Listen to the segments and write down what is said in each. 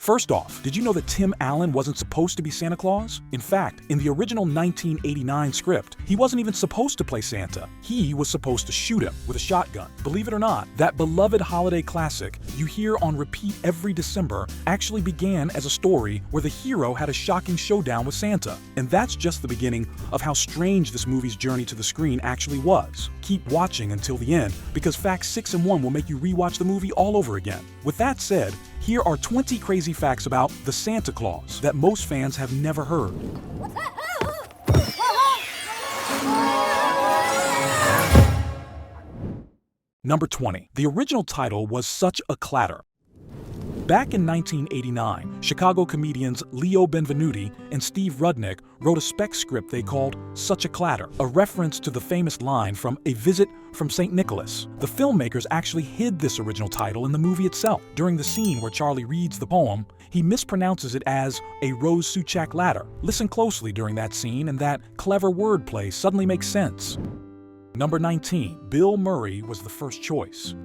First off, did you know that Tim Allen wasn't supposed to be Santa Claus? In fact, in the original 1989 script, he wasn't even supposed to play Santa. He was supposed to shoot him with a shotgun. Believe it or not, that beloved holiday classic you hear on repeat every December actually began as a story where the hero had a shocking showdown with Santa. And that's just the beginning of how strange this movie's journey to the screen actually was. Keep watching until the end, because facts 6 and 1 will make you rewatch the movie all over again. With that said, here are 20 crazy facts about the Santa Claus that most fans have never heard. Number 20. The original title was Such a Clatter. Back in 1989, Chicago comedians Leo Benvenuti and Steve Rudnick wrote a spec script they called Such a Clatter, a reference to the famous line from A Visit from St. Nicholas. The filmmakers actually hid this original title in the movie itself. During the scene where Charlie reads the poem, he mispronounces it as a Rose Souchak ladder. Listen closely during that scene, and that clever wordplay suddenly makes sense. Number 19. Bill Murray was the first choice.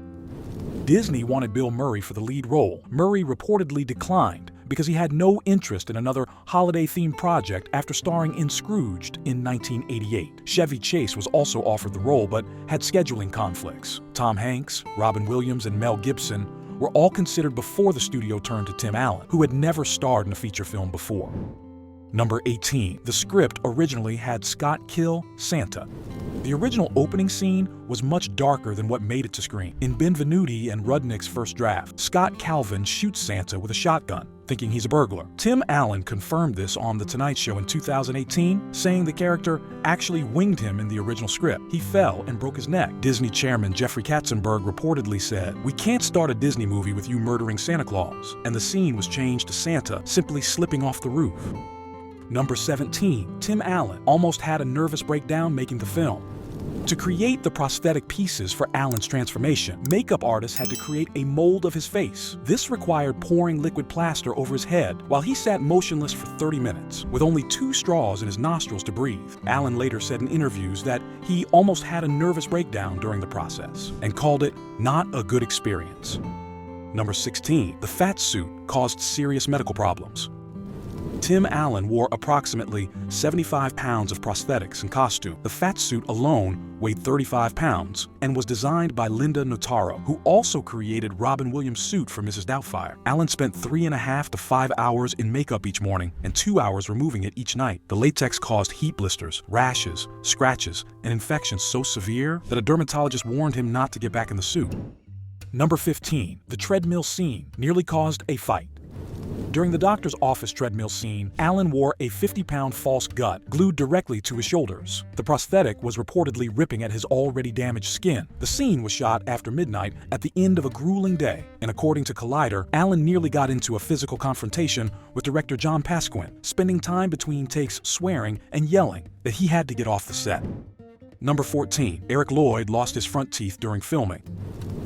Disney wanted Bill Murray for the lead role. Murray reportedly declined because he had no interest in another holiday-themed project after starring in Scrooged in 1988. Chevy Chase was also offered the role but had scheduling conflicts. Tom Hanks, Robin Williams, and Mel Gibson were all considered before the studio turned to Tim Allen, who had never starred in a feature film before. Number 18. The script originally had Scott kill Santa. The original opening scene was much darker than what made it to screen. In Benvenuti and Rudnick's first draft, Scott Calvin shoots Santa with a shotgun, thinking he's a burglar. Tim Allen confirmed this on The Tonight Show in 2018, saying the character actually winged him in the original script. He fell and broke his neck. Disney chairman Jeffrey Katzenberg reportedly said, "We can't start a Disney movie with you murdering Santa Claus," and the scene was changed to Santa simply slipping off the roof. Number 17. Tim Allen almost had a nervous breakdown making the film. To create the prosthetic pieces for Allen's transformation, makeup artists had to create a mold of his face. This required pouring liquid plaster over his head while he sat motionless for 30 minutes, with only 2 straws in his nostrils to breathe. Allen later said in interviews that he almost had a nervous breakdown during the process and called it not a good experience. Number 16. The fat suit caused serious medical problems. Tim Allen wore approximately 75 pounds of prosthetics and costume. The fat suit alone weighed 35 pounds and was designed by Linda Notaro, who also created Robin Williams' suit for Mrs. Doubtfire. Allen spent 3.5 to 5 hours in makeup each morning and 2 hours removing it each night. The latex caused heat blisters, rashes, scratches, and infections so severe that a dermatologist warned him not to get back in the suit. Number 15. The treadmill scene nearly caused a fight. During the doctor's office treadmill scene, Allen wore a 50-pound false gut glued directly to his shoulders. The prosthetic was reportedly ripping at his already damaged skin. The scene was shot after midnight at the end of a grueling day, and according to Collider, Allen nearly got into a physical confrontation with director John Pasquin, spending time between takes swearing and yelling that he had to get off the set. Number 14. Eric Lloyd lost his front teeth during filming.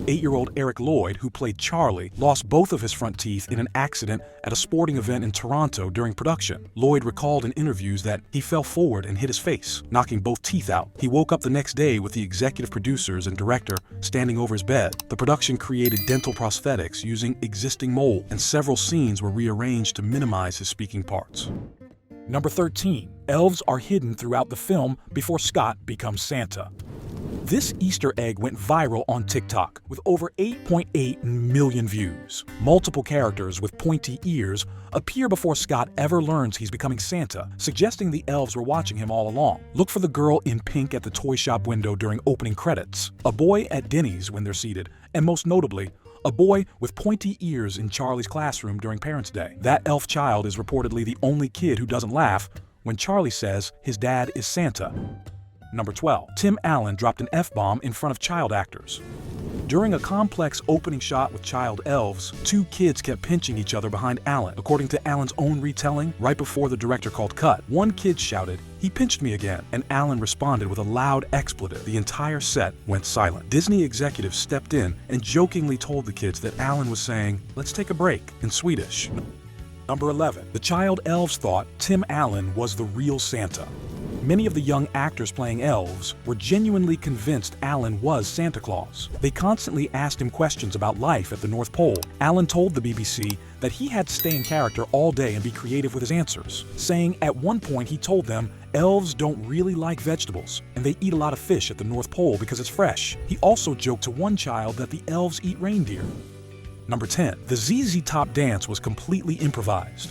8-year-old Eric Lloyd, who played Charlie, lost both of his front teeth in an accident at a sporting event in Toronto during production. Lloyd recalled in interviews that he fell forward and hit his face, knocking both teeth out. He woke up the next day with the executive producers and director standing over his bed. The production created dental prosthetics using existing mold, and several scenes were rearranged to minimize his speaking parts. Number 13. Elves are hidden throughout the film before Scott becomes Santa. This Easter egg went viral on TikTok with over 8.8 million views. Multiple characters with pointy ears appear before Scott ever learns he's becoming Santa, suggesting the elves were watching him all along. Look for the girl in pink at the toy shop window during opening credits, a boy at Denny's when they're seated, and most notably, a boy with pointy ears in Charlie's classroom during Parents' Day. That elf child is reportedly the only kid who doesn't laugh when Charlie says his dad is Santa. Number 12. Tim Allen dropped an F-bomb in front of child actors. During a complex opening shot with child elves, 2 kids kept pinching each other behind Allen. According to Allen's own retelling, right before the director called cut, one kid shouted, "He pinched me again," and Allen responded with a loud expletive. The entire set went silent. Disney executives stepped in and jokingly told the kids that Allen was saying, "Let's take a break," in Swedish. Number 11. The child elves thought Tim Allen was the real Santa. Many of the young actors playing elves were genuinely convinced Alan was Santa Claus. They constantly asked him questions about life at the North Pole. Alan told the BBC that he had to stay in character all day and be creative with his answers, saying at one point he told them elves don't really like vegetables, and they eat a lot of fish at the North Pole because it's fresh. He also joked to one child that the elves eat reindeer. Number 10. The ZZ Top dance was completely improvised.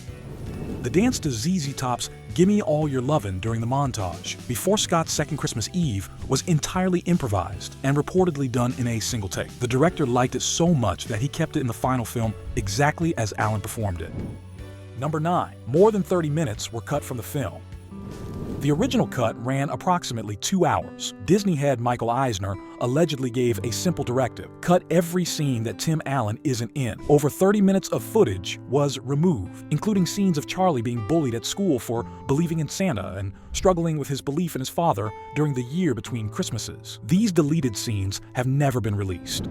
The dance to ZZ Top's Gimme All Your Lovin' during the montage, before Scott's second Christmas Eve, was entirely improvised and reportedly done in a single take. The director liked it so much that he kept it in the final film exactly as Alan performed it. Number 9. More than 30 minutes were cut from the film. The original cut ran approximately 2 hours. Disney head Michael Eisner allegedly gave a simple directive: cut every scene that Tim Allen isn't in. Over 30 minutes of footage was removed, including scenes of Charlie being bullied at school for believing in Santa and struggling with his belief in his father during the year between Christmases. These deleted scenes have never been released.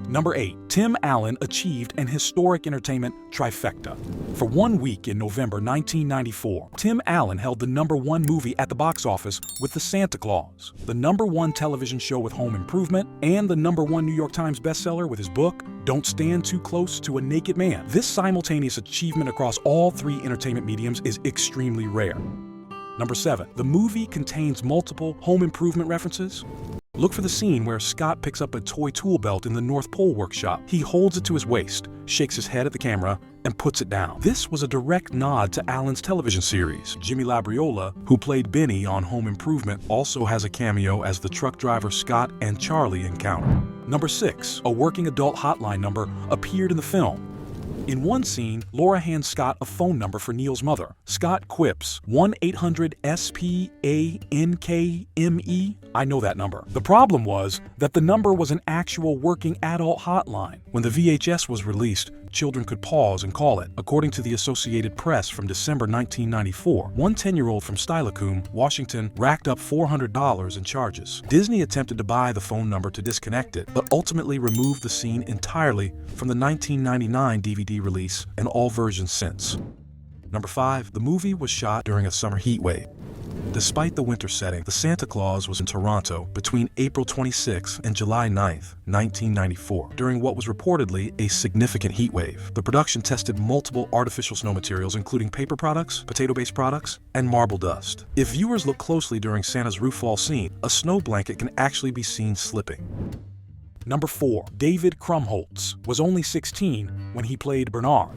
Number 8. Tim Allen achieved an historic entertainment trifecta. For 1 week in November 1994, Tim Allen held the #1 movie at the box office with The Santa Claus, the #1 television show with Home Improvement, and the #1 New York Times bestseller with his book, Don't Stand Too Close to a Naked Man. This simultaneous achievement across all 3 entertainment mediums is extremely rare. Number 7. The movie contains multiple Home Improvement references. Look for the scene where Scott picks up a toy tool belt in the North Pole workshop. He holds it to his waist, shakes his head at the camera, and puts it down. This was a direct nod to Alan's television series. Jimmy Labriola, who played Benny on Home Improvement, also has a cameo as the truck driver Scott and Charlie encounter. Number 6. A working adult hotline number appeared in the film. In one scene, Laura hands Scott a phone number for Neil's mother. Scott quips 1-800-SPANKME. I know that number. The problem was that the number was an actual working adult hotline. When the VHS was released, children could pause and call it. According to the Associated Press from December 1994, one 10-year-old from Steilacoom, Washington, racked up $400 in charges. Disney attempted to buy the phone number to disconnect it, but ultimately removed the scene entirely from the 1999 DVD release and all versions since. Number 5. The movie was shot during a summer heat wave. Despite the winter setting, the Santa Claus was in Toronto between April 26 and July 9, 1994, during what was reportedly a significant heat wave. The production tested multiple artificial snow materials, including paper products, potato-based products, and marble dust. If viewers look closely during Santa's roof fall scene, a snow blanket can actually be seen slipping. Number 4. David Krumholtz was only 16 when he played Bernard.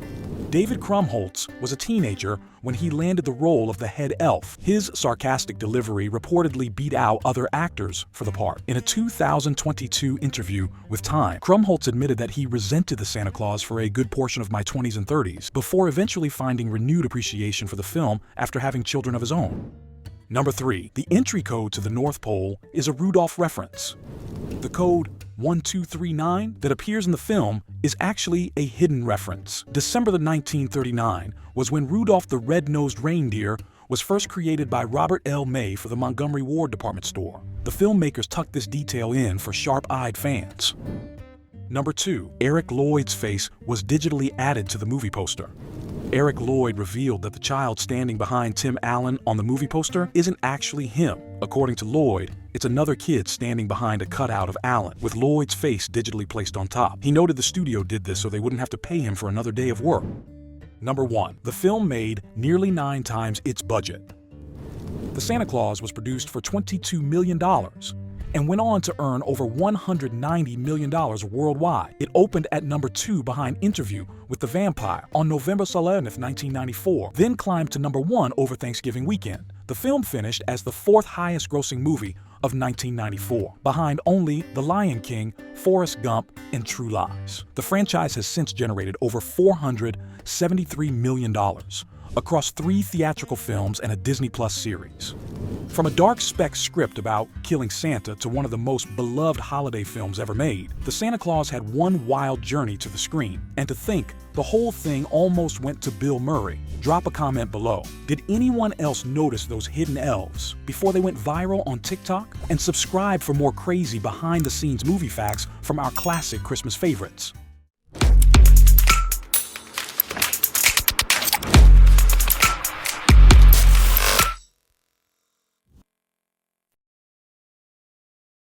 David Krumholtz was a teenager when he landed the role of the head elf. His sarcastic delivery reportedly beat out other actors for the part. In a 2022 interview with Time, Krumholtz admitted that he resented the Santa Claus for a good portion of my 20s and 30s, before eventually finding renewed appreciation for the film after having children of his own. Number 3. The entry code to the North Pole is a Rudolph reference. The code 1239 that appears in the film is actually a hidden reference. December 1939 was when Rudolph the Red-Nosed Reindeer was first created by Robert L. May for the Montgomery Ward department store. The filmmakers tucked this detail in for sharp-eyed fans. Number 2. Eric Lloyd's face was digitally added to the movie poster. Eric Lloyd revealed that the child standing behind Tim Allen on the movie poster isn't actually him. According to Lloyd, it's another kid standing behind a cutout of Allen, with Lloyd's face digitally placed on top. He noted the studio did this so they wouldn't have to pay him for another day of work. Number 1. The film made nearly 9 times its budget. The Santa Claus was produced for $22 million and went on to earn over $190 million worldwide. It opened at number 2 behind Interview with the Vampire on November 11th, 1994, then climbed to number 1 over Thanksgiving weekend. The film finished as the 4th highest grossing movie of 1994, behind only The Lion King, Forrest Gump, and True Lies. The franchise has since generated over $473 million across 3 theatrical films and a Disney Plus series. From a dark spec script about killing Santa to one of the most beloved holiday films ever made, The Santa Claus had one wild journey to the screen. And to think, the whole thing almost went to Bill Murray. Drop a comment below. Did anyone else notice those hidden elves before they went viral on TikTok? And subscribe for more crazy behind-the-scenes movie facts from our classic Christmas favorites.